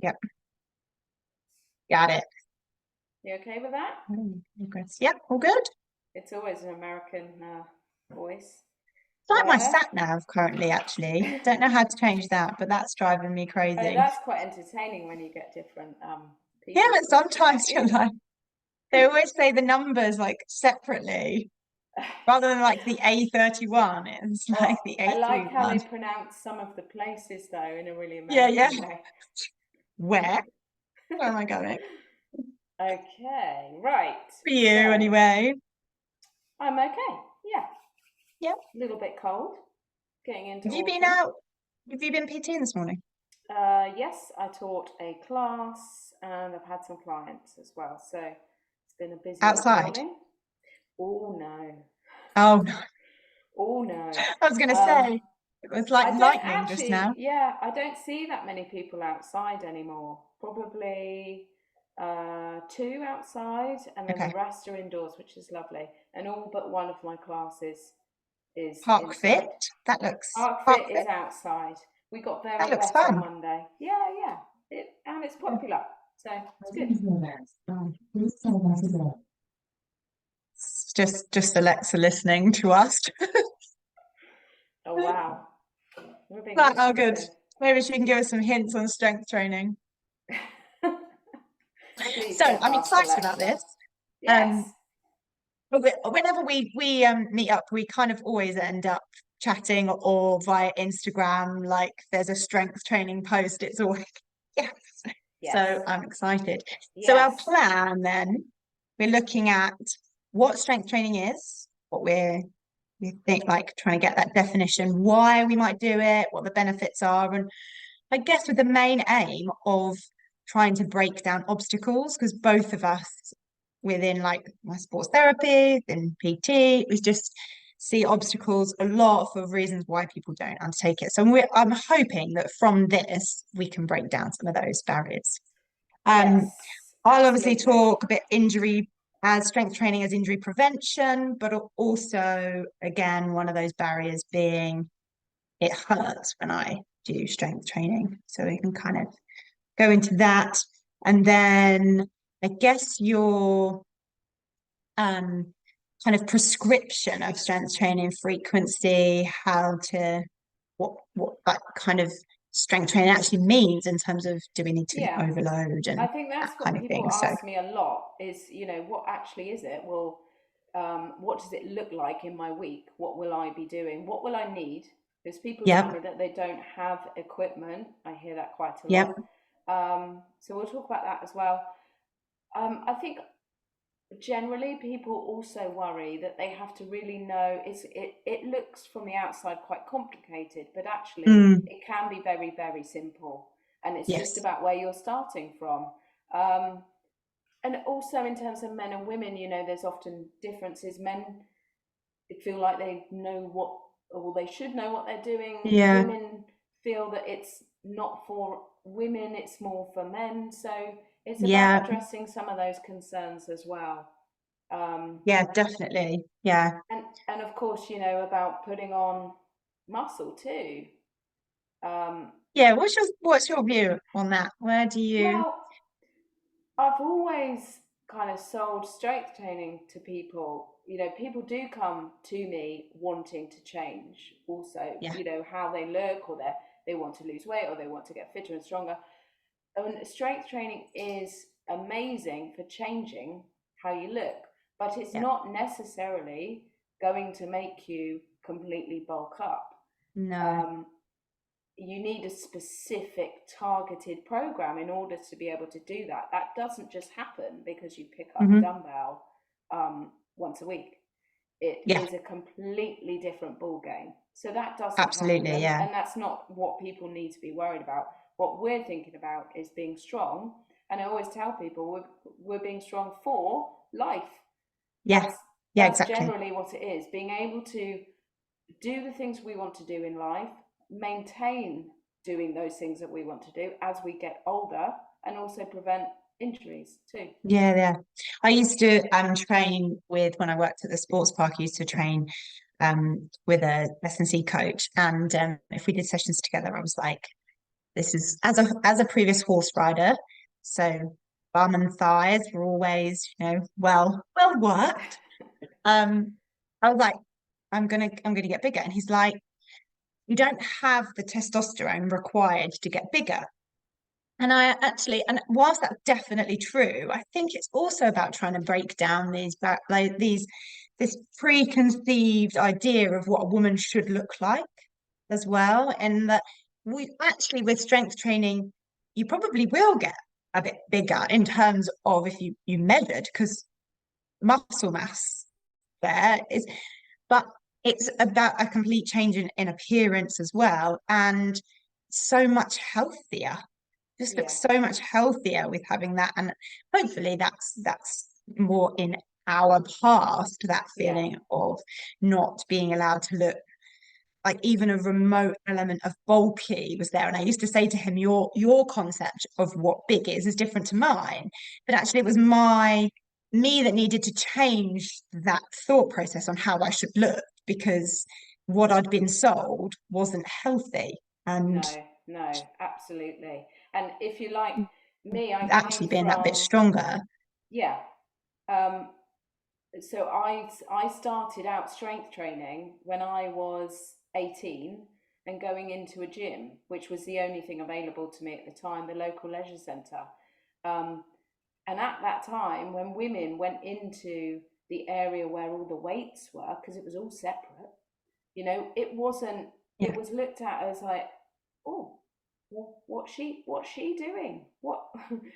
Yep. Got it. You okay with that? Yep. All good. It's always an American voice. It's like my Where? sat nav currently, actually. Don't know how to change that, but that's driving me Oh, crazy. that's quite entertaining when you get different Yeah, people but talking at sometimes you're you. like, they always say the numbers like separately rather than like the A31. It's like Oh, the I like how A31. they pronounce some of the places though in a really Yeah, yeah. American way. Where? Where am I going? Okay, right. For you, So anyway. I'm okay. Yeah, Yep. a little bit cold, getting into Have you been autumn. out? Have you been PTing this morning? Yes, I taught a class and I've had some clients as well. So it's been a busy old Outside? morning. Oh no. Oh, no. Oh no. I was going to Um, say, it was like I don't lightning just actually, now. yeah, I don't see that many people outside anymore. Probably two outside, and then the Okay. rest are indoors, which is lovely. And all but one of my classes is Park Fit. inside. That looks Arc Park Fit is Fit. outside. We got That very looks wet on fun. Monday. Yeah, yeah. And it's popular, so it's good. It's just Alexa listening to us. Oh wow, we're being Like, oh, listened good. to. Maybe she can give us some hints on strength training. Please So don't I'm ask excited about Alexa. this. Yes. Um, but whenever we meet up, we kind of always end up chatting or via Instagram. Like there's a strength training post. It's always yes. So Yes. I'm excited. So our Yes. plan then, we're looking at what strength training is, what we think like trying to get that definition, why we might do it, what the benefits are, and I guess with the main aim of trying to break down obstacles, because both of us within like my sports therapy and PT, we just see obstacles a lot for reasons why people don't undertake it. So I'm hoping that from this we can break down some of those barriers. Um, Yes. I'll obviously Absolutely. talk a bit injury as strength training as injury prevention, but also again one of those barriers being it hurts when I do strength training. So we can kind of go into that. And then I guess your kind of prescription of strength training frequency, how to what that kind of strength training actually means in terms of do we need to Yeah. overload I and think that that's what kind of people thing. So ask me a lot is, what actually is it? Well, what does it look like in my week? What will I be doing? What will I need? Because people tell yep, me that they don't have equipment. I hear that quite a yep, lot. So we'll talk about that as well. I think generally people also worry that they have to really know it looks from the outside quite complicated, but actually mm, it can be very, very simple. And it's just yes, about where you're starting from. Um, and also in terms of men and women, there's often differences. Men feel like they know what, or they should know what they're doing. yeah, Women feel that it's not for women, it's more for men. So it's about yeah, addressing some of those concerns as well. Um, yeah, definitely, yeah, and of course, about putting on muscle too. Um, yeah. What's your view on that? Where do you? well, I've always kind of sold strength training to people. People do come to me wanting to change also, Yeah, how they look, or they want to lose weight, or they want to get fitter and stronger. And strength training is amazing for changing how you look, but it's yeah, not necessarily going to make you completely bulk up. no, Um, you need a specific targeted program in order to be able to do that. That doesn't just happen because you pick up a hmm dumbbell once a week. It yeah, is a completely different ball game. So that doesn't happen, absolutely, yeah, and that's not what people need to be worried about. What we're thinking about is being strong, and I always tell people we're being strong for life. yeah, That's yeah, that's exactly. generally what it is. Being able to do the things we want to do in life, maintain doing those things that we want to do as we get older, and also prevent injuries too. Yeah, yeah. I used to train with when I worked at the sports park, I used to train with a S&C coach. And if we did sessions together, I was like, this is as a previous horse rider, so bum and thighs were always, well worked. Um, I was like, I'm gonna get bigger. And he's like, you don't have the testosterone required to get bigger. And I actually, and whilst that's definitely true, I think it's also about trying to break down this preconceived idea of what a woman should look like as well. And that we actually, with strength training, you probably will get a bit bigger in terms of if you measured, because muscle mass there is, but it's about a complete change in appearance as well, and so much healthier, just Yeah, looks so much healthier with having that. And hopefully that's more in our past, that yeah, feeling of not being allowed to look like even a remote element of bulky was there. And I used to say to him, your concept of what big is different to mine. But actually it was me that needed to change that thought process on how I should look, because what I'd been sold wasn't healthy. And no, no, absolutely. And if you like me, I came actually being that bit from, stronger. yeah. Um, so I started out strength training when I was 18 and going into a gym, which was the only thing available to me at the time, the local leisure centre. Um, and at that time, when women went into the area where all the weights were, because it was all separate, it wasn't, it Yeah. was looked at as like, oh, what's she doing? What,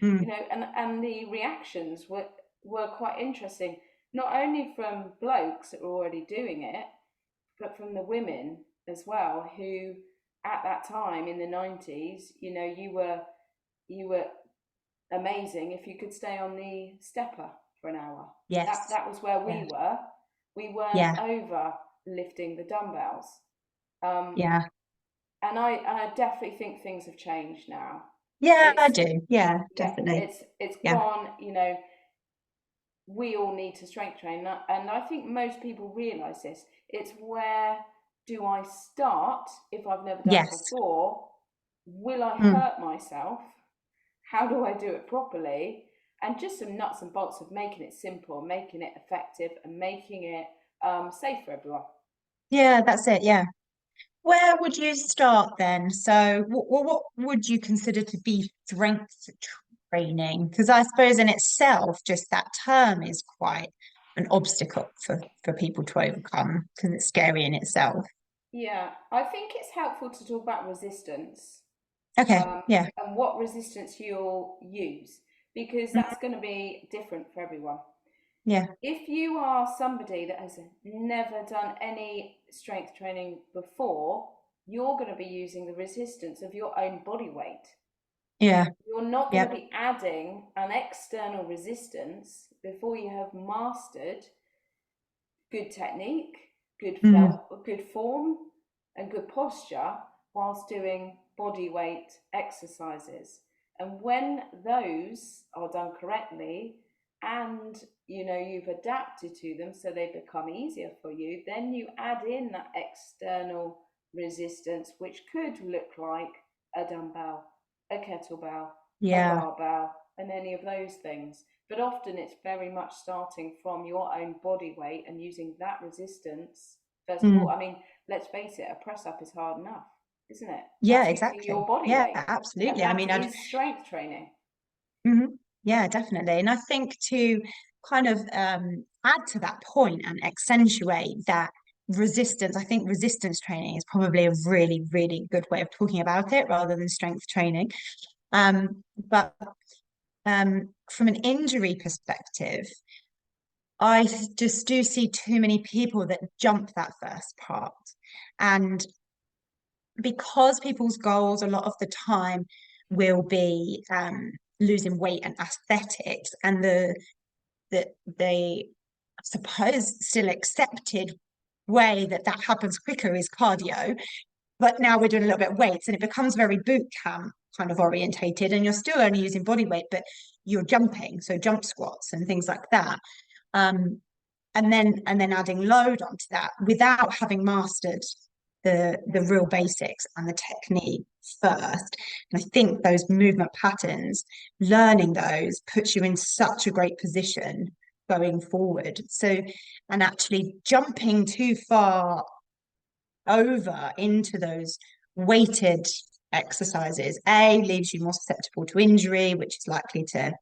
Mm. and the reactions were quite interesting, not only from blokes that were already doing it, but from the women as well, who at that time in the 90s, you were amazing if you could stay on the stepper for an hour. That Yes. that was where Yeah. we were. We weren't Yeah. over lifting the dumbbells. Um, Yeah. and I definitely think things have changed now. Yeah, I It's do. Yeah, yeah, definitely. it's Yeah. gone. We all need to strength train, and I think most people realise this. It's where do I start if I've never done it Yes. before? Will I Mm. hurt myself? How do I do it properly? And just some nuts and bolts of making it simple, making it effective, and making it safe for everyone. Yeah, that's it. Yeah. Where would you start then? So, what would you consider to be strength training? Because I suppose in itself, just that term is quite an obstacle for people to overcome because it's scary in itself. Yeah, I think it's helpful to talk about resistance, Okay. um, Yeah. and what resistance you'll use, because Mhm. that's going to be different for everyone. Yeah. If you are somebody that has never done any strength training before, you're going to be using the resistance of your own body weight. Yeah. You're not going to Yep. be adding an external resistance before you have mastered good technique, Mm. good form, and good posture whilst doing body weight exercises. And when those are done correctly, and you've adapted to them so they become easier for you, then you add in that external resistance, which could look like a dumbbell, a kettlebell, a Yeah. barbell, and any of those things. But often it's very much starting from your own body weight and using that resistance. First of all, Mm. I mean, let's face it, a press up is hard enough, isn't it? Yeah, That's using your exactly. body Yeah, weight, and absolutely. I that mean, is strength training. yeah, definitely. And I think to kind of add to that point and accentuate that resistance, I think resistance training is probably a really, really good way of talking about it rather than strength training. But from an injury perspective, just do see too many people that jump that first part. And because people's goals a lot of the time will be losing weight and aesthetics, and the I suppose still accepted way that that happens quicker is cardio, but now we're doing a little bit of weights and it becomes very boot camp kind of orientated, and you're still only using body weight, but you're jumping, so jump squats and things like that. um and then adding load onto that without having mastered the real basics and the technique first. And I think those movement patterns, learning those puts you in such a great position going forward. So, and actually jumping too far over into those weighted exercises, leaves you more susceptible to injury, which is likely to,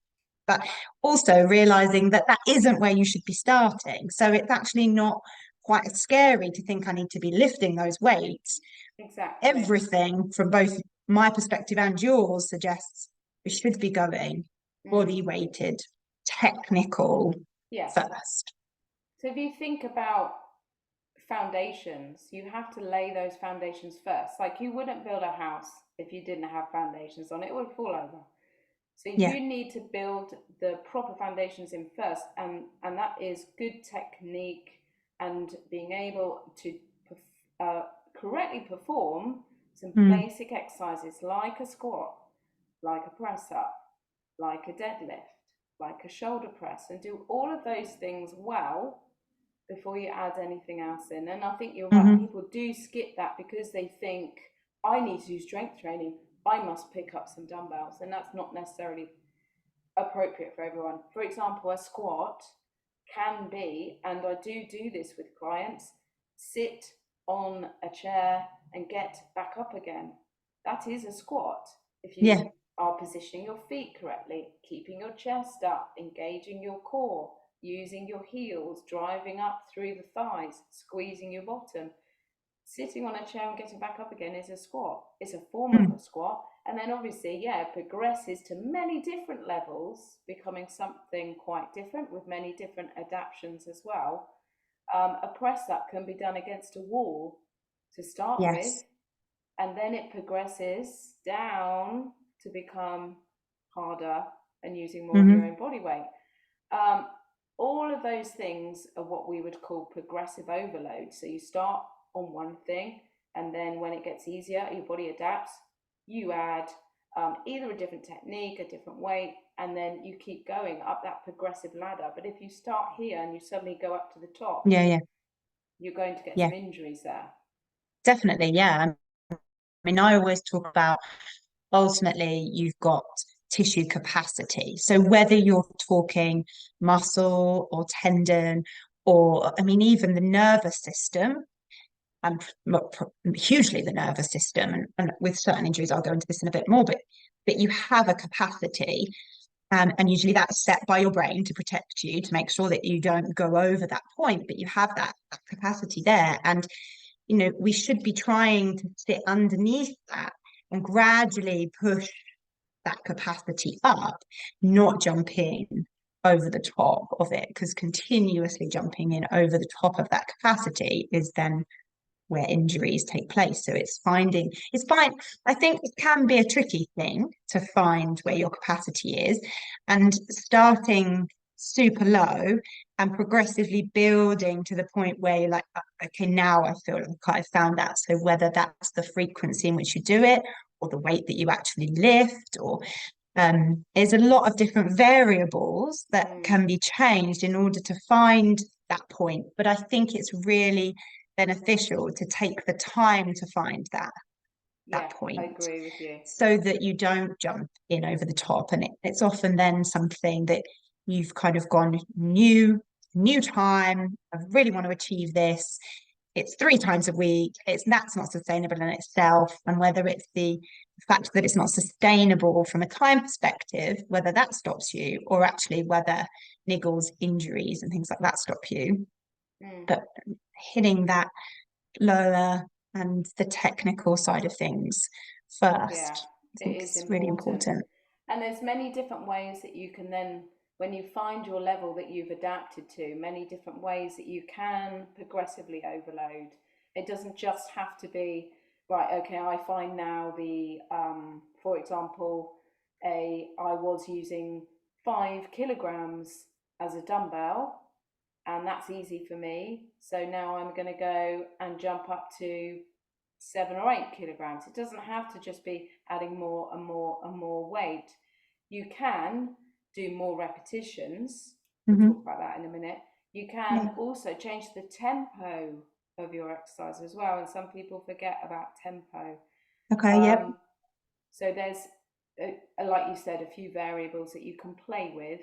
but also realizing that that isn't where you should be starting. So it's actually not quite as scary to think I need to be lifting those weights. Exactly. Everything from both my perspective and yours suggests we should be going Mm. body weighted, technical Yes. first. So if you think about foundations, you have to lay those foundations first. Like you wouldn't build a house if you didn't have foundations on it, it would fall over. So Yeah. you need to build the proper foundations in first, and that is good technique and being able to uh, correctly perform some Mm. basic exercises like a squat, like a press up, like a deadlift, like a shoulder press, and do all of those things well before you add anything else in. And I think you're right, Hmm. people do skip that because they think, I need to do strength training, I must pick up some dumbbells, and that's not necessarily appropriate for everyone. For example, a squat can be, and I do this with clients, sit on a chair and get back up again. That is a squat. If you Yeah. are positioning your feet correctly, keeping your chest up, engaging your core, using your heels, driving up through the thighs, squeezing your bottom. Sitting on a chair and getting back up again is a squat. It's a form of Mm. a squat. And then obviously, yeah, it progresses to many different levels, becoming something quite different with many different adaptations as well. A press up can be done against a wall to start with, Yes. and then it progresses down to become harder and using more of your Hmm. own body weight. Um, all of those things are what we would call progressive overload. So you start on one thing, and then when it gets easier, your body adapts. You add either a different technique, a different weight, and then you keep going up that progressive ladder. But if you start here and you suddenly go up to the top, Yeah, yeah, you're going to get yeah, some injuries there. definitely. Yeah. I mean, I always talk about ultimately you've got tissue capacity. So whether you're talking muscle or tendon, or I mean, even the nervous system, and hugely the nervous system, and with certain injuries, I'll go into this in a bit more, but you have a capacity. And usually that's set by your brain to protect you, to make sure that you don't go over that point, but you have that capacity there. And we should be trying to sit underneath that and gradually push that capacity up, not jump in over the top of it, because continuously jumping in over the top of that capacity is then where injuries take place. So it's fine. I think it can be a tricky thing to find where your capacity is, and starting super low and progressively building to the point where you're like, okay, now I feel like I've found that. So whether that's the frequency in which you do it or the weight that you actually lift, or there's a lot of different variables that Mm, can be changed in order to find that point. But I think it's really beneficial to take the time to find that yeah, I point agree with you. so that you don't jump in over the top. And it's often then something that you've kind of gone new time. I really want to achieve this. It's 3 times a week. That's not sustainable in itself. And whether it's the fact that it's not sustainable from a time perspective, whether that stops you, or actually whether niggles, injuries, and things like that stop you. Mm, But hitting that lower and the technical side of things yeah, first, I it think is is really important. important. And there's many different ways that you can then, when you find your level that you've adapted to, many different ways that you can progressively overload. It doesn't just have to be, right, okay, I find now for example, I was using 5 kilograms as a dumbbell, and that's easy for me. So now I'm going to go and jump up to 7 or 8 kilograms. It doesn't have to just be adding more and more and more weight. You can do more repetitions. We'll talk Hmm. about that in a minute. You can Yeah. also change the tempo of your exercise as well. And some people forget about tempo. Okay, yep. Um, so there's, like you said, a few variables that you can play with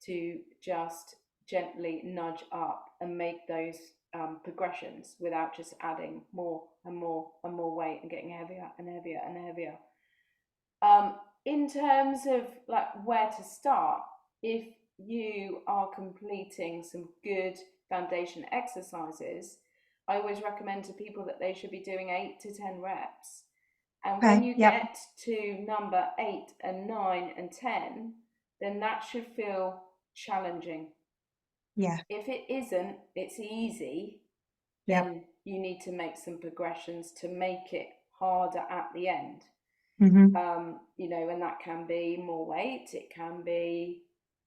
to just gently nudge up and make those progressions without just adding more and more and more weight and getting heavier and heavier and heavier. In terms of like where to start, if you are completing some good foundation exercises, I always recommend to people that they should be doing 8 to 10 reps. And when Okay, you yep. get to number 8 and 9 and 10, then that should feel challenging. Yeah, If it isn't, it's easy, yep. then you need to make some progressions to make it harder at the end. Mm-hmm. And that can be more weight, it can be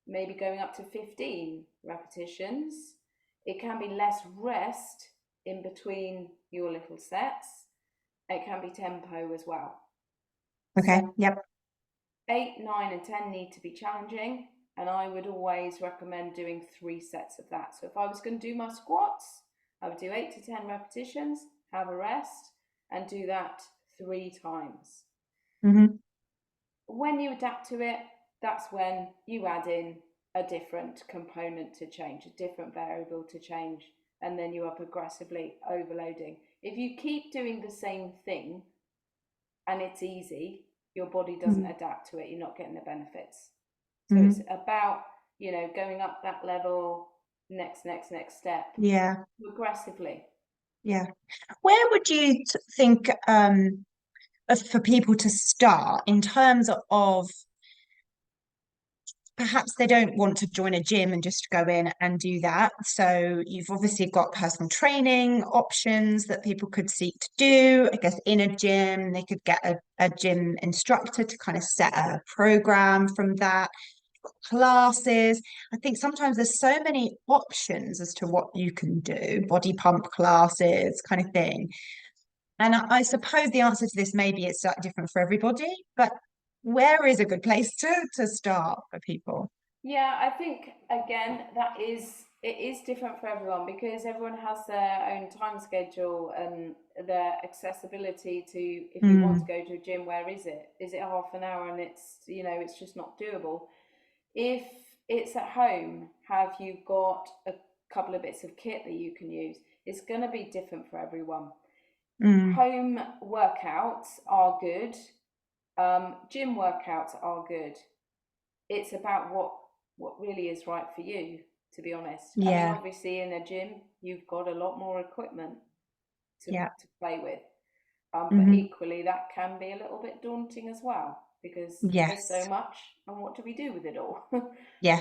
maybe going up to 15 repetitions, it can be less rest in between your little sets, it can be tempo as well. So Okay, yep. 8, 9, and 10 need to be challenging, and I would always recommend doing 3 sets of that. So if I was going to do my squats, I would do 8 to 10 repetitions, have a rest, and do that 3 times. Mm-hmm. When you adapt to it, that's when you add in a different component to change, a different variable to change, and then you are progressively overloading. If you keep doing the same thing and it's easy, your body doesn't Mm-hmm. adapt to it, you're not getting the benefits. So it's Mm-hmm. about, going up that level, next step, Yeah, progressively. yeah. Where would you think for people to start in terms of perhaps they don't want to join a gym and just go in and do that. So you've obviously got personal training options that people could seek to do. I guess in a gym, they could get a gym instructor to kind of set a program from that. Classes. I think sometimes there's so many options as to what you can do, body pump classes, kind of thing. And I suppose the answer to this maybe it's slightly different for everybody, but where is a good place to start for people? Yeah, I think again it is different for everyone because everyone has their own time schedule and their accessibility to, if you want to Mm, go to a gym, where is it? Is it half an hour and it's just not doable? If it's at home, have you got a couple of bits of kit that you can use? It's going to be different for everyone. mm, Home workouts are good. Gym workouts are good. It's about what really is right for you, to be honest. I mean, yeah, obviously in a gym you've got a lot more equipment to yeah. play with, but Hmm. equally that can be a little bit daunting as well because there's so Yes, much and what do we do with it all? But yes,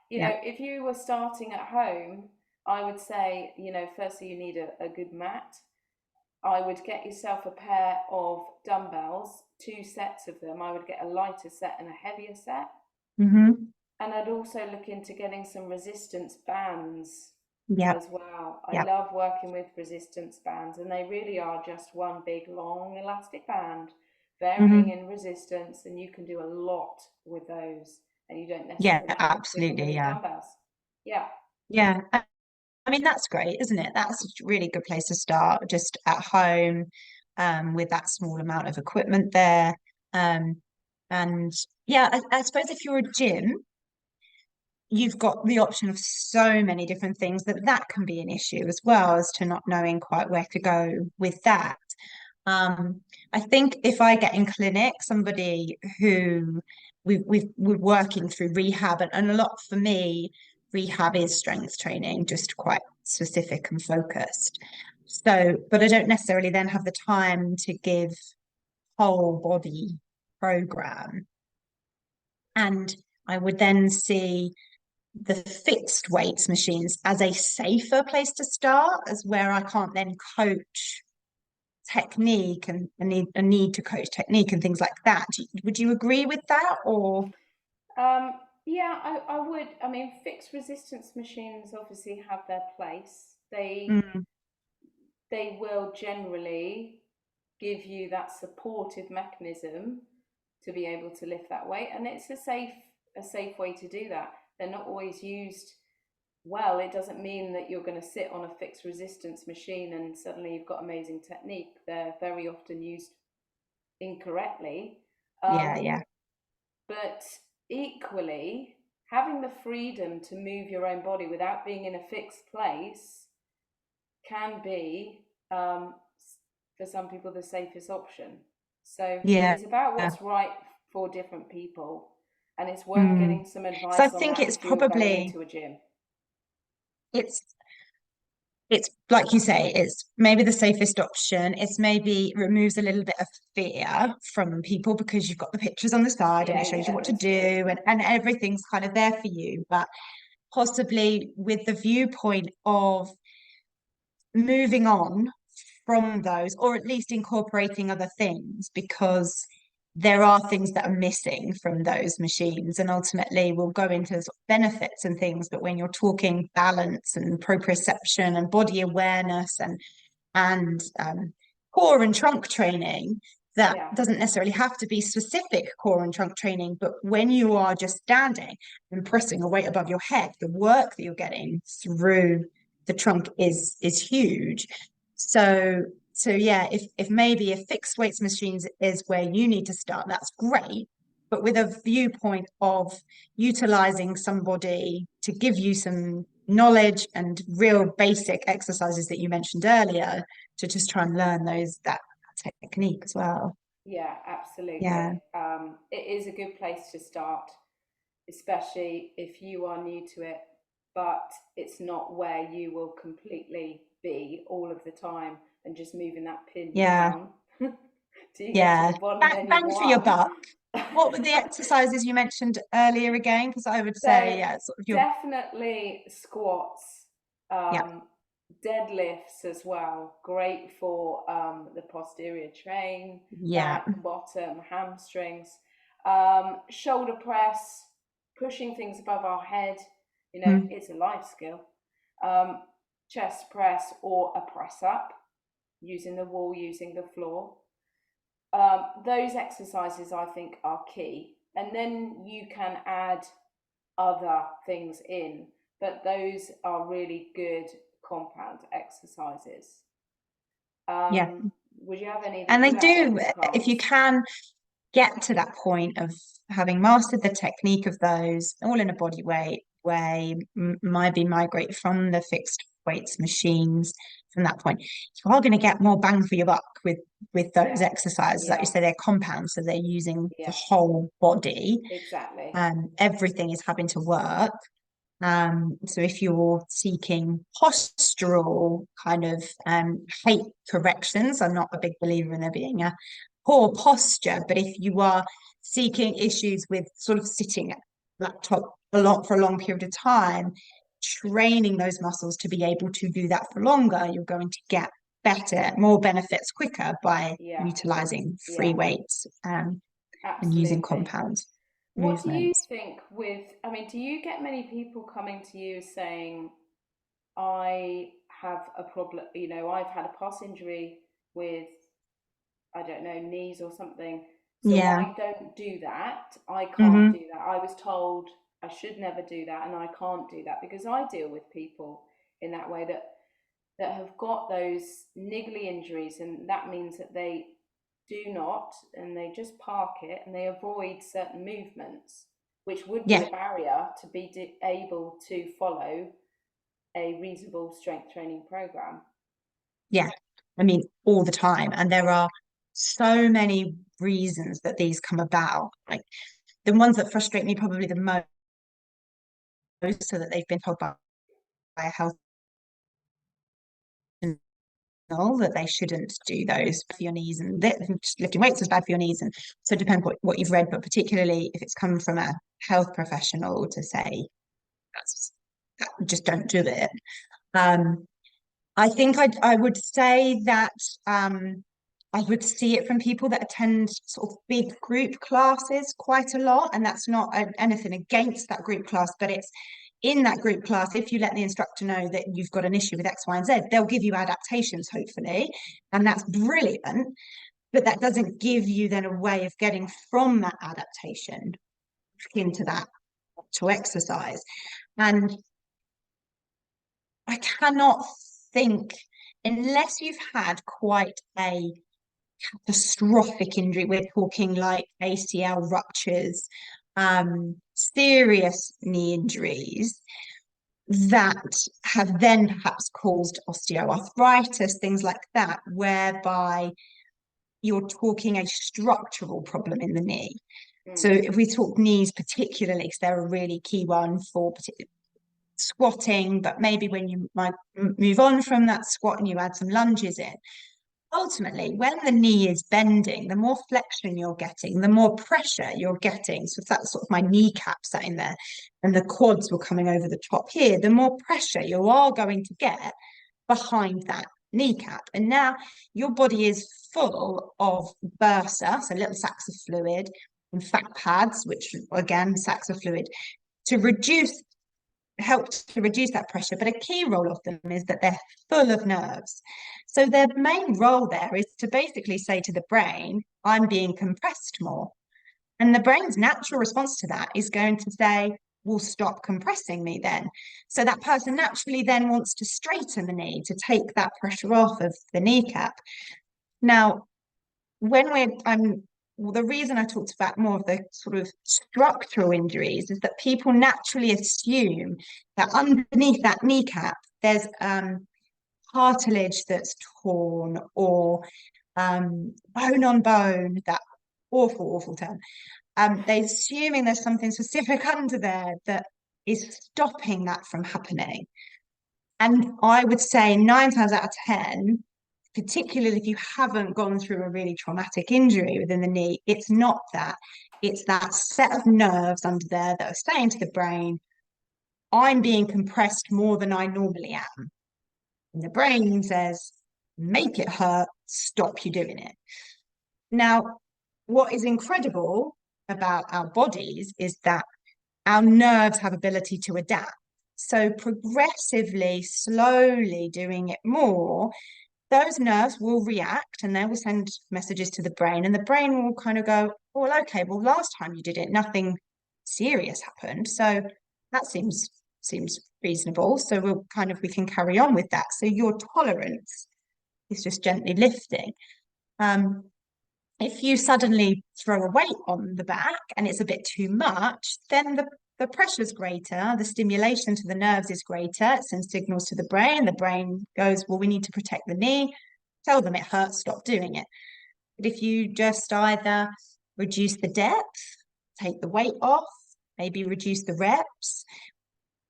yeah. if you were starting at home, I would say, firstly you need a good mat. I would get yourself a pair of dumbbells, 2 sets of them. I would get a lighter set and a heavier set. Hmm. And I'd also look into getting some resistance bands Yep, as well. I yep. love working with resistance bands, and they really are just one big long elastic band, varying Hmm. in resistance, and you can do a lot with those, and you don't Yeah, necessarily have to fiddle with absolutely, the yeah. dumbbells. Yeah. Yeah. I mean, that's great, isn't it? That's a really good place to start, just at home, with that small amount of equipment there. Um, and yeah, I suppose if you're a gym, you've got the option of so many different things that can be an issue as well as to not knowing quite where to go with that. Um, I think if I get in clinic, somebody who we're working through rehab, and a lot for me, rehab is strength training, just quite specific and focused. So, but I don't necessarily then have the time to give whole body program. And I would then see the fixed weights machines as a safer place to start, as where I can't then coach technique and a need to coach technique and things like that. Would you agree with that or? Um, yeah, I would. I mean, fixed resistance machines obviously have their place. Mm, They will generally give you that supportive mechanism to be able to lift that weight, and it's a safe way to do that. They're not always used well, it doesn't mean that you're going to sit on a fixed resistance machine and suddenly you've got amazing technique. They're very often used incorrectly. Yeah, Um, yeah, but equally, having the freedom to move your own body without being in a fixed place can be, for some people, the safest option. So yeah. it's about what's right for different people. And it's worth Mm. getting some So I advice on think that it's if you're going probably into a gym. it's it's like you say, it's maybe the safest option. It's maybe removes a little bit of fear from people because you've got the pictures on the side and Yeah, it shows you yeah, what to that's do true. and everything's kind of there for you. But possibly with the viewpoint of moving on from those, or at least incorporating other things, because there are things that are missing from those machines. And ultimately, we'll go into sort of benefits and things. But when you're talking balance and proprioception and body awareness and core and trunk training, that Yeah, doesn't necessarily have to be specific core and trunk training, but when you are just standing and pressing a weight above your head, the work that you're getting through the trunk is huge. So yeah, if maybe if fixed weights machines is where you need to start, that's great. But with a viewpoint of utilizing somebody to give you some knowledge and real basic exercises that you mentioned earlier to just try and learn that technique as well. yeah, Yeah, absolutely. It is a good place to start, especially if you are new to it, but it's not where you will completely be all of the time and just moving that pin yeah, down till you get to yeah. the bottom and Bang, then you bang for your won. buck. What were the exercises you mentioned earlier again? Because I would So say, yeah, sort of your, definitely squats, yeah, um, deadlifts as well. Great for the posterior chain, yeah, back, bottom, hamstrings. Shoulder press, pushing things above our head. You know, mm, it's a life skill. Um, Chest press or a press up, using the wall, using the floor. Those exercises I think are key. And then you can add other things in, but those are really good compound exercises. yeah. Um, would you have any that And they you add do, into if you class? can get to that point of having mastered the technique of those, all in a body weight way, maybe migrate from the fixed weights machines from that point. You are going to get more bang for your buck with those Yeah, exercises. Like you yeah, say, they're compounds, so they're using the yeah, whole body. exactly. Everything is having to work. So if you're seeking postural kind of height corrections, I'm not a big believer in there being a poor posture, but if you are seeking issues with sort of sitting at laptop a lot for a long period of time, training those muscles to be able to do that for longer, you're going to get better, more benefits quicker by Yeah, utilizing free yeah, weights and using absolutely. compound What do you movements. think with, I mean, do you get many people coming to you saying, I have a problem, you know, I've had a past injury with, I don't know, knees or something. So Yeah. I don't do that. I can't Hmm. do that. I was told I should never do that and I can't do that because I deal with people in that way that have got those niggly injuries and that means that they do not and they just park it and they avoid certain movements which would be Yeah. a barrier to be able to follow a reasonable strength training program. Yeah, I mean, all the time. And there are so many reasons that these come about. Like the ones that frustrate me probably the most, so that they've been told by a health professional that they shouldn't do those for your knees and that lifting weights is bad for your knees. And so it depends what you've read, but particularly if it's come from a health professional to say that's just don't do it. Um, I think I would say that I would see it from people that attend sort of big group classes quite a lot, and that's not anything against that group class, but it's in that group class. If you let the instructor know that you've got an issue with X, Y, and Z, they'll give you adaptations, hopefully, and that's brilliant. But that doesn't give you then a way of getting from that adaptation into that to exercise. And I cannot think, unless you've had quite a catastrophic injury, we're talking like ACL ruptures, serious knee injuries that have then perhaps caused osteoarthritis, things like that, whereby you're talking a structural problem in the knee. So Mm. if we talk knees particularly, because they're a really key one for squatting, but maybe when you might move on from that squat and you add some lunges in, ultimately, when the knee is bending, the more flexion you're getting, the more pressure you're getting. So if that's sort of my kneecap sat in there and the quads were coming over the top here, the more pressure you are going to get behind that kneecap. And now your body is full of bursa, so little sacs of fluid, and fat pads, which again, sacs of fluid, to help to reduce that pressure. But a key role of them is that they're full of nerves. So their main role there is to basically say to the brain, I'm being compressed more. And the brain's natural response to that is going to say, well, stop compressing me then. So that person naturally then wants to straighten the knee to take that pressure off of the kneecap. Now, when we're well, the reason I talked about more of the sort of structural injuries is that people naturally assume that underneath that kneecap there's cartilage that's torn, or bone on bone, that awful term. They're assuming there's something specific under there that is stopping that from happening. And I would say 9 times out of 10, particularly if you haven't gone through a really traumatic injury within the knee, it's not that. It's that set of nerves under there that are saying to the brain, I'm being compressed more than I normally am. And the brain says, make it hurt, stop you doing it. Now, what is incredible about our bodies is that our nerves have ability to adapt. So progressively, slowly doing it more, those nerves will react and they will send messages to the brain, and the brain will kind of go, well, okay, well, last time you did it, nothing serious happened. So that seems reasonable. So we can carry on with that. So your tolerance is just gently lifting. Um, if you suddenly throw a weight on the back and it's a bit too much, then the pressure's greater, the stimulation to the nerves is greater, it sends signals to the brain. The brain goes, well, we need to protect the knee, tell them it hurts, stop doing it. But if you just either reduce the depth, take the weight off, maybe reduce the reps,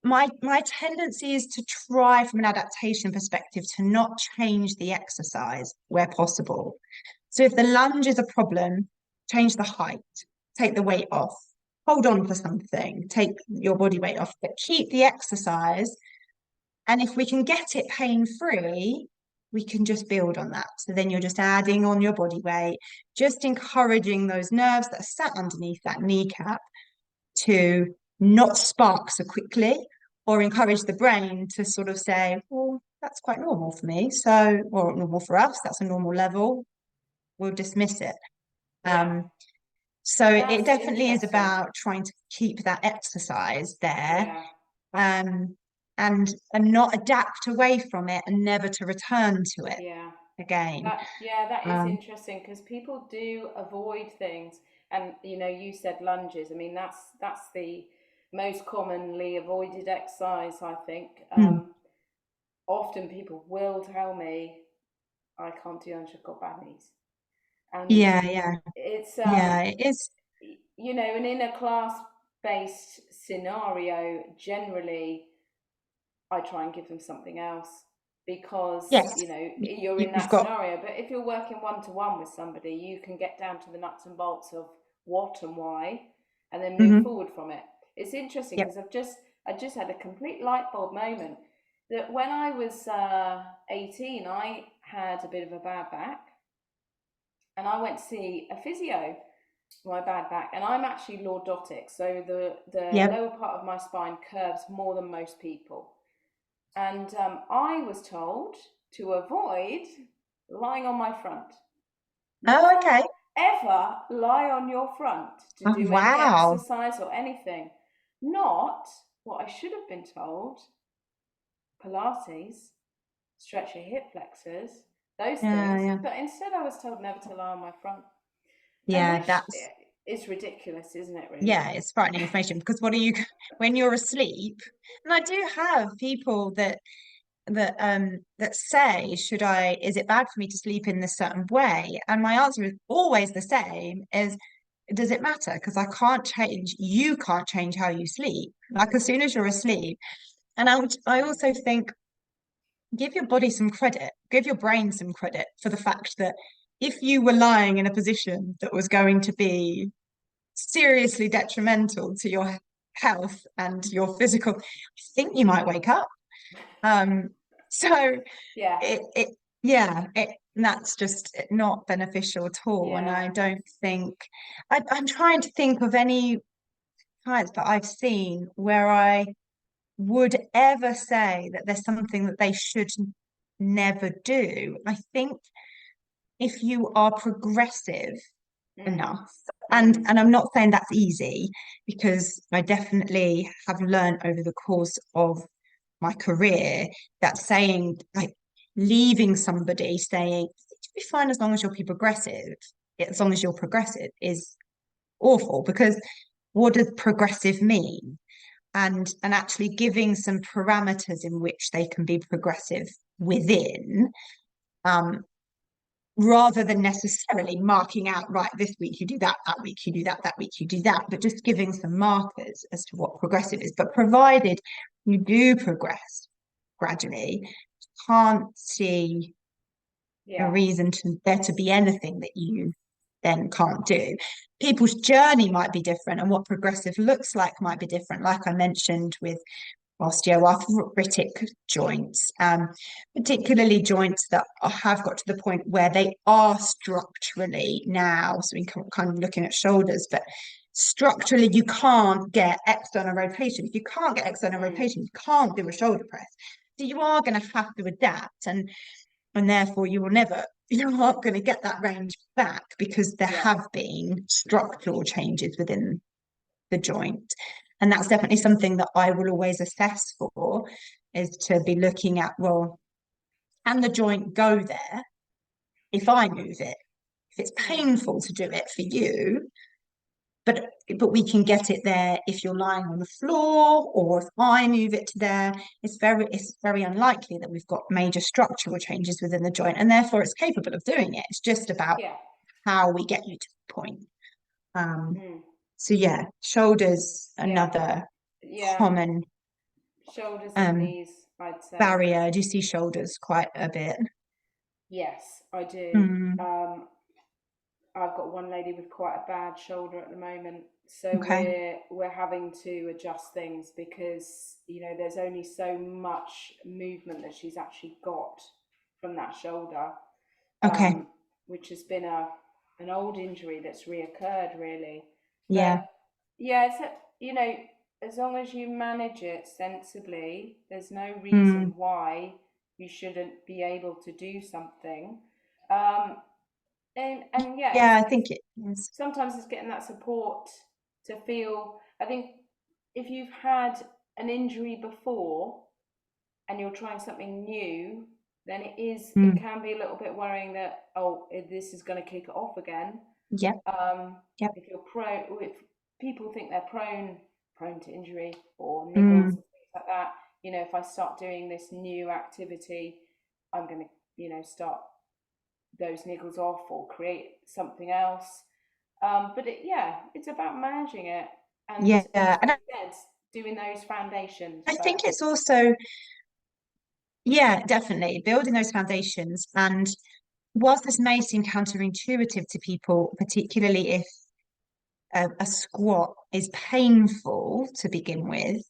my tendency is to try from an adaptation perspective to not change the exercise where possible. So if the lunge is a problem, change the height, take the weight off, hold on for something, take your body weight off, but keep the exercise. And if we can get it pain-free, we can just build on that. So then you're just adding on your body weight, just encouraging those nerves that are sat underneath that kneecap to not spark so quickly, or encourage the brain to sort of say, well, that's quite normal for me. So, or normal for us, that's a normal level. We'll dismiss it. Yeah, So it that's definitely is interesting. about trying to keep that exercise there, Yeah. um, and not adapt away from it and never to return to it Yeah. again. That is Um, interesting because people do avoid things, and you said lunges. I mean, that's the most commonly avoided exercise, I think. hmm. Often people will tell me, I can't do lunges, I've got bad knees, and Yeah, yeah, it's yeah, it is. and in a class-based scenario, generally I try and give them something else because Yes, you're in you've that got. scenario. But if you're working one to one with somebody, you can get down to the nuts and bolts of what and why, and then move Mhm. forward from it. It's interesting Yep. because I just had a complete light bulb moment that when I was 18, I had a bit of a bad back, and I went to see a physio for my bad back, and I'm actually lordotic, so the Yep. lower part of my spine curves more than most people. And I was told to avoid lying on my front. Oh, Never, okay. ever lie on your front to Oh, do any wow. exercise or anything. Not what I should have been told, Pilates, stretch your hip flexors, those Yeah, things. yeah. But instead, I was told never to lie on my front, and Yeah, which that's is ridiculous, isn't it? Really? yeah, it's frightening information because what are you when you're asleep? And I do have people that say, should I, is it bad for me to sleep in this certain way? And my answer is always the same, is does it matter? Because I can't change, you can't change how you sleep. Like as soon as you're asleep. And I also think give your body some credit, give your brain some credit for the fact that if you were lying in a position that was going to be seriously detrimental to your health and your physical, I think you might wake up. Um, so Yeah, it yeah, that's just not beneficial at all. And yeah, I don't think I'm trying to think of any clients that I've seen where I would ever say that there's something that they should never do. I think if you are progressive mm, enough, mm, and I'm not saying that's easy because I definitely have learned over the course of my career that saying like leaving somebody saying it'll be fine as long as you're progressive, as long as you're progressive is awful because what does progressive mean? And actually giving some parameters in which they can be progressive within, um, rather than necessarily marking out, right, this week you do that, that week you do that, that week you do that, but just giving some markers as to what progressive is. But provided you do progress gradually, can't see a yeah, reason to there to be anything that you then can't do. People's journey might be different, and what progressive looks like might be different. Like I mentioned with osteoarthritic joints, particularly joints that have got to the point where they are structurally now. So we can kind of looking at shoulders, but structurally you can't get external rotation. If you can't get external mm, rotation, you can't do a shoulder press. So you are going to have to adapt, and therefore you will never. You're not going to get that range back because there yeah, have been structural changes within the joint. And that's definitely something that I will always assess for is to be looking at, well, can the joint go there if I move it? If it's mm, painful to do it for you, but we can get it there if you're lying on the floor or if I move it to there. It's very unlikely that we've got major structural changes within the joint, and therefore it's capable of doing it. It's just about yeah, how we get you to the point. Um, mm, so yeah, shoulders yeah, another yeah. common Shoulders and um knees, I'd say. barrier. Do you see shoulders quite a bit? Yes, I do. Mm, I've got one lady with quite a bad shoulder at the moment, so okay. we're having to adjust things because there's only so much movement that she's actually got from that shoulder, Okay. um, which has been an old injury that's reoccurred really. Yeah. But yeah, as long as you manage it sensibly, there's no Mm, reason why you shouldn't be able to do something. Um, and yeah, yeah, I think it is. sometimes it's getting that support to feel. I think if you've had an injury before and you're trying something new, then it Mm, can be a little bit worrying that, oh, this is going to kick it off again. yep. Um, Yep. if people think they're prone to injury or niggles Mm, and things like that, if I start doing this new activity, I'm going to start those niggles off or create something else. But yeah, it's about managing it and, yeah. as And we said, doing those foundations I think it's first. also, yeah, definitely building those foundations. And whilst this may seem counterintuitive to people, particularly if a squat is painful to begin with,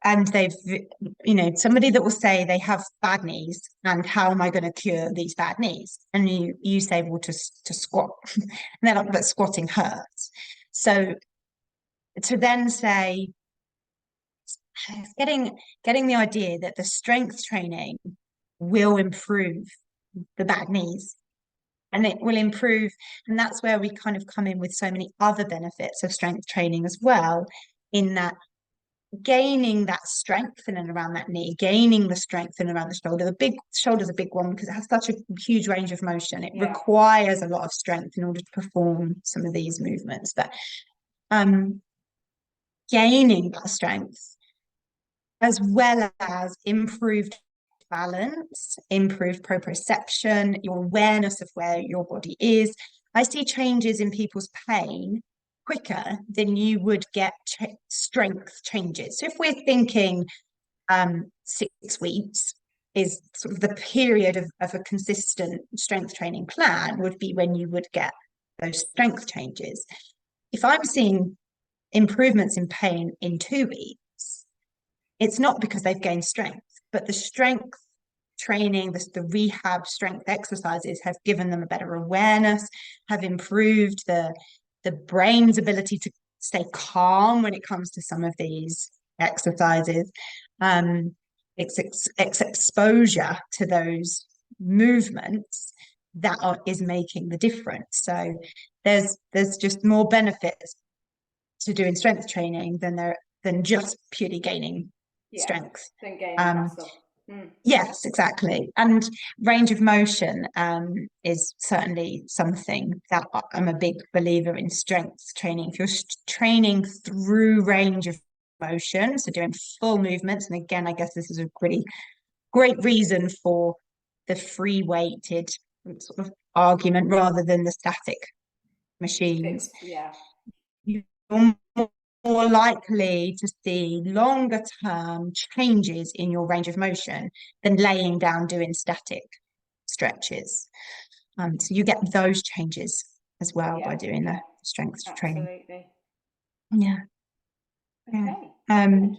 and somebody that will say they have bad knees and how am I going to cure these bad knees, and you say, well, to squat and they're like, but squatting hurts. So to then say getting the idea that the strength training will improve the bad knees, and it will improve, and that's where we kind of come in with so many other benefits of strength training as well, in that gaining that strength in and around that knee, gaining the strength in and around the shoulder. The big shoulder's a big one because it has such a huge range of motion. It Yeah. requires a lot of strength in order to perform some of these movements. But um, gaining that strength as well as improved balance, improved proprioception, your awareness of where your body is. I see changes in people's pain quicker than you would get strength changes. So if we're thinking 6 weeks is sort of the period of a consistent strength training plan, would be when you would get those strength changes. If I'm seeing improvements in pain in 2 weeks, it's not because they've gained strength, but the strength training, the rehab strength exercises have given them a better awareness, have improved the brain's ability to stay calm when it comes to some of these exercises. It's exposure to those movements that is making the difference. So there's just more benefits to doing strength training than just purely gaining Yeah. strength. Then gaining muscle. Yes, exactly. And range of motion is certainly something that I'm a big believer in strength training. If you're training through range of motion, so doing full movements, and again, I guess this is a pretty great reason for the free weighted sort of argument rather than the static machines. Fixed. Yeah. You're more likely to see longer term changes in your range of motion than laying down doing static stretches. So you get those changes as well by doing the strength training. Absolutely. Yeah. Yeah. Okay. Good.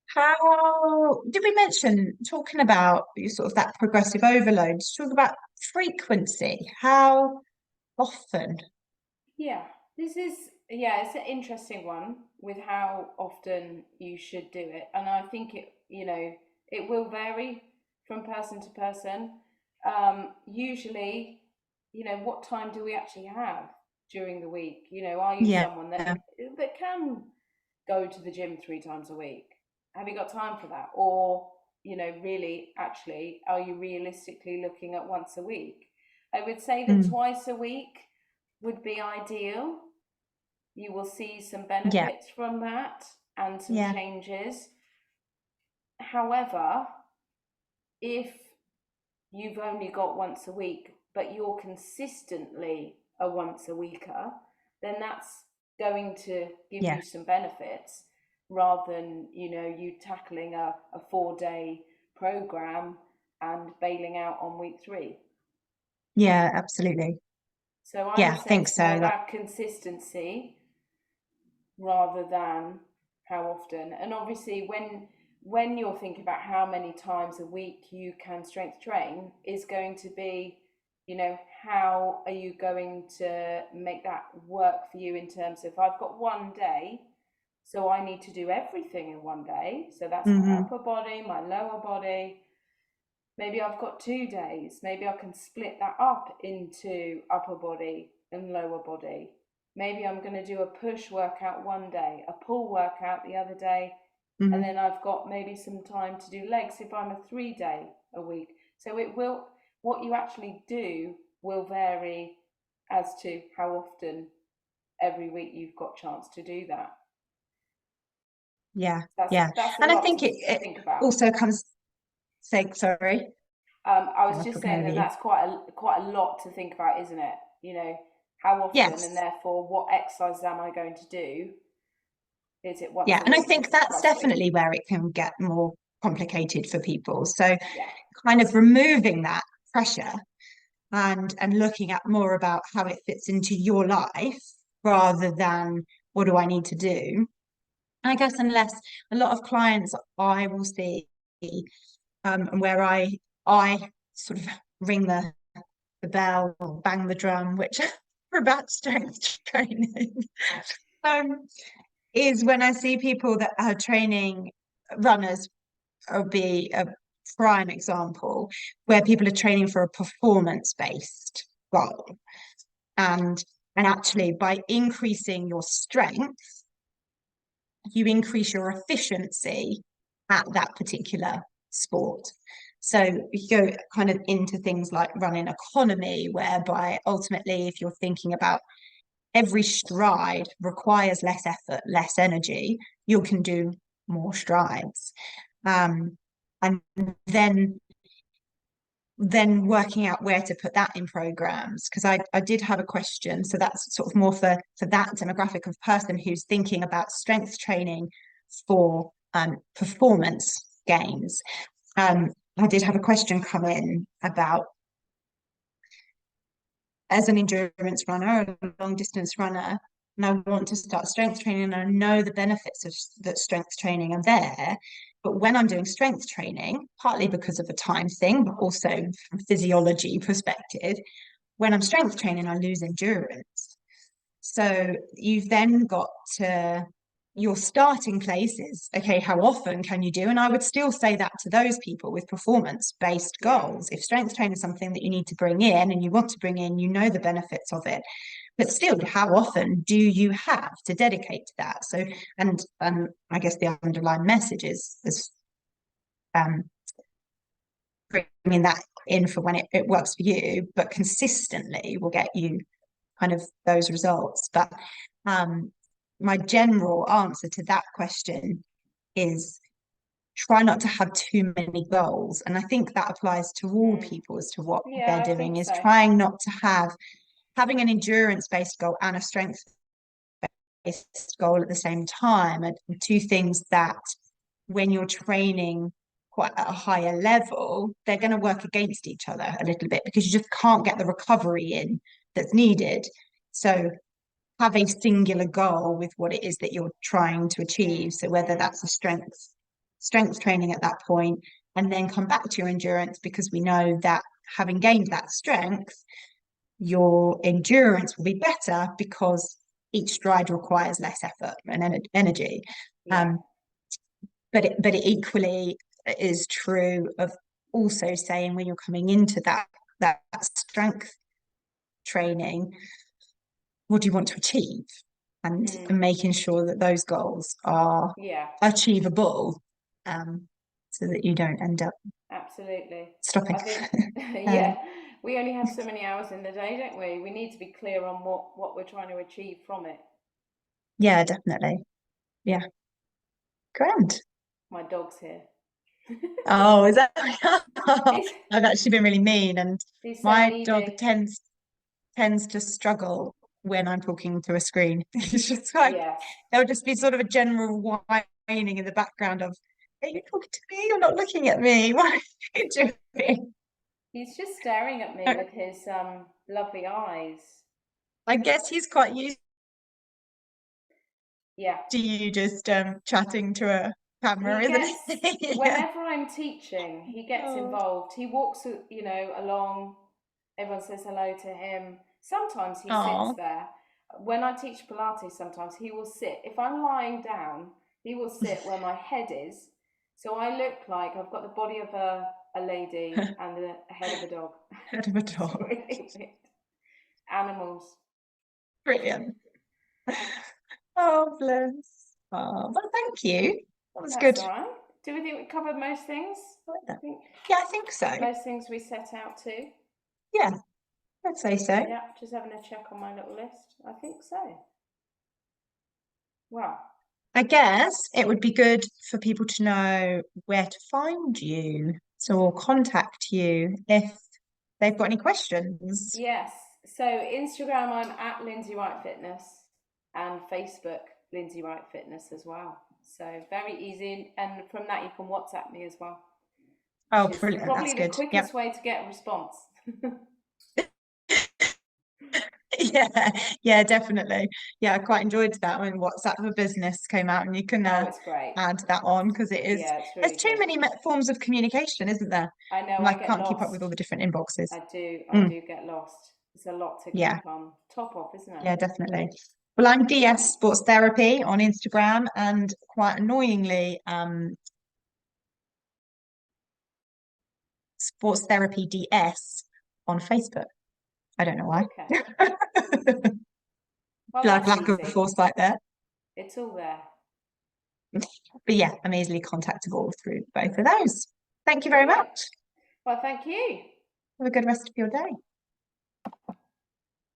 How did we mention talking about sort of that progressive overload? Talk about frequency. How often? Yeah. It's an interesting one with how often you should do it. And I think it will vary from person to person. Usually, what time do we actually have during the week? Are you Yeah. someone that can go to the gym 3 times a week? Have you got time for that? Or, really, actually, are you realistically looking at once a week? I would say that Mm. twice a week would be ideal. You will see some Yeah. benefits from that and some Yeah. changes. However, if you've only got once a week, but you're consistently a once a weeker, then that's going to give Yeah. you some benefits rather than, you tackling a 4-day program and bailing out on week 3. Yeah, absolutely. So I Yeah, would I say think it's more so. about consistency rather than how often. And obviously, when you're thinking about how many times a week you can strength train, is going to be, how are you going to make that work for you in terms of, I've got one day, so I need to do everything in one day. So that's my Hmm. upper body, my lower body. Maybe I've got 2 days. Maybe I can split that up into upper body and lower body. Maybe I'm going to do a push workout one day, a pull workout the other day, and Hmm. then I've got maybe some time to do legs if I'm a 3-day a week. So what you actually do will vary as to how often every week you've got chance to do that. Yeah. That's Yeah. that's a And I lot think to it think about. also comes, say, sorry, I I was was just talking saying over that you. that's quite a lot to think about, isn't it? How often, and Yes. therefore what exercise am I going to do? Is it once Yeah. a And I week? think Is it that's twice a week? definitely where it can get more complicated for people. So Yeah, kind of removing that pressure and looking at more about how it fits into your life rather than what do I need to do. I guess unless a lot of clients I will see, and where I sort of ring the bell or bang the drum, which for about strength training, um, is when I see people that are training runners, or be a prime example, where people are training for a performance-based goal. And and actually by increasing your strength, you increase your efficiency at that particular sport. So you go kind of into things like running economy, whereby ultimately, if you're thinking about every stride requires less effort, less energy, you can do more strides. And then working out where to put that in programs, because I did have a question, so that's sort of more for that demographic of person who's thinking about strength training for performance gains. I did have a question come in about, as an endurance runner, a long distance runner, and I want to start strength training, and I know the benefits of that strength training are there. But when I'm doing strength training, partly because of a time thing, but also from physiology perspective, when I'm strength training, I lose endurance. So you've then got to, your starting place is, okay, how often can you do? And I would still say that to those people with performance-based goals. If strength training is something that you need to bring in and you want to bring in, you know the benefits of it. But still, how often do you have to dedicate to that? So, and I guess the underlying message is bringing that in for when it works for you, but consistently will get you kind of those results. But my general answer to that question is try not to have too many goals. And I think that applies to all people as to what Yeah, they're I doing, think is so. trying not to having an endurance-based goal and a strength-based goal at the same time, and two things that when you're training quite at a higher level, they're going to work against each other a little bit because you just can't get the recovery in that's needed. So have a singular goal with what it is that you're trying to achieve. So whether that's a strength training at that point, and then come back to your endurance, because we know that having gained that strength, your endurance will be better because each stride requires less effort and energy. Yeah. But it equally is true of also saying, when you're coming into that strength training, what do you want to achieve, and making sure that those goals are Yeah, achievable, so that you don't end up absolutely. stopping. I think, um, yeah, we only have so many hours in the day, don't we? We need to be clear on what we're trying to achieve from it. yeah, definitely. Yeah, grand. My dog's here. Oh, is that He's I've actually been really mean, and he's so my dog needy. tends to struggle when I'm talking to a screen. It's just like Yes. there'll just be sort of a general whining in the background of, are you talking to me? You're not looking at me. What are you doing? He's just staring at me with his lovely eyes. I guess he's quite used Yeah. to you just chatting to a camera, He isn't gets, he? Yeah. whenever I'm teaching, he gets Oh. involved. He walks, along. Everyone says hello to him. Sometimes he sits Oh. there. When I teach Pilates, sometimes he will sit. If I'm lying down, he will sit where my head is. So I look like I've got the body of a lady and the head of a dog. Head of a It's dog. really weird. Animals. Brilliant. Oh, bless. Oh, well, thank you. That was That's good. all right. Do we think we covered most things? I like I that. think Yeah, I think so. most things we set out to. Yeah, I'd say so. Yeah, just having a check on my little list. I think so. Wow. I guess it would be good for people to know where to find you, so or contact you if they've got any questions. Yes. So Instagram, I'm at Lindsey Wright Fitness, and Facebook, Lindsey Wright Fitness as well. So very easy, and from that you can WhatsApp me as well, Oh, which is brilliant. probably That's the good. Yep. quickest way to get a response. Yeah, yeah, definitely. Yeah, I quite enjoyed that when WhatsApp for Business came out, and you can Oh, it's great. add that on, because Yeah, it's there's really too good. many forms of communication, isn't there? I know And I I get can't keep up with all lost. the different inboxes. I Mm, do get lost. It's a lot to yeah, keep on top of, isn't it? yeah, definitely. Well, I'm DS Sports Therapy on Instagram, and quite annoyingly, Sports Therapy DS on Facebook. I don't know why. Okay. Well, Like that's lack of easy. foresight there. It's all there. But yeah, I'm easily contactable through both of those. Thank you very Brilliant. much. Well, thank you. Have a good rest of your day.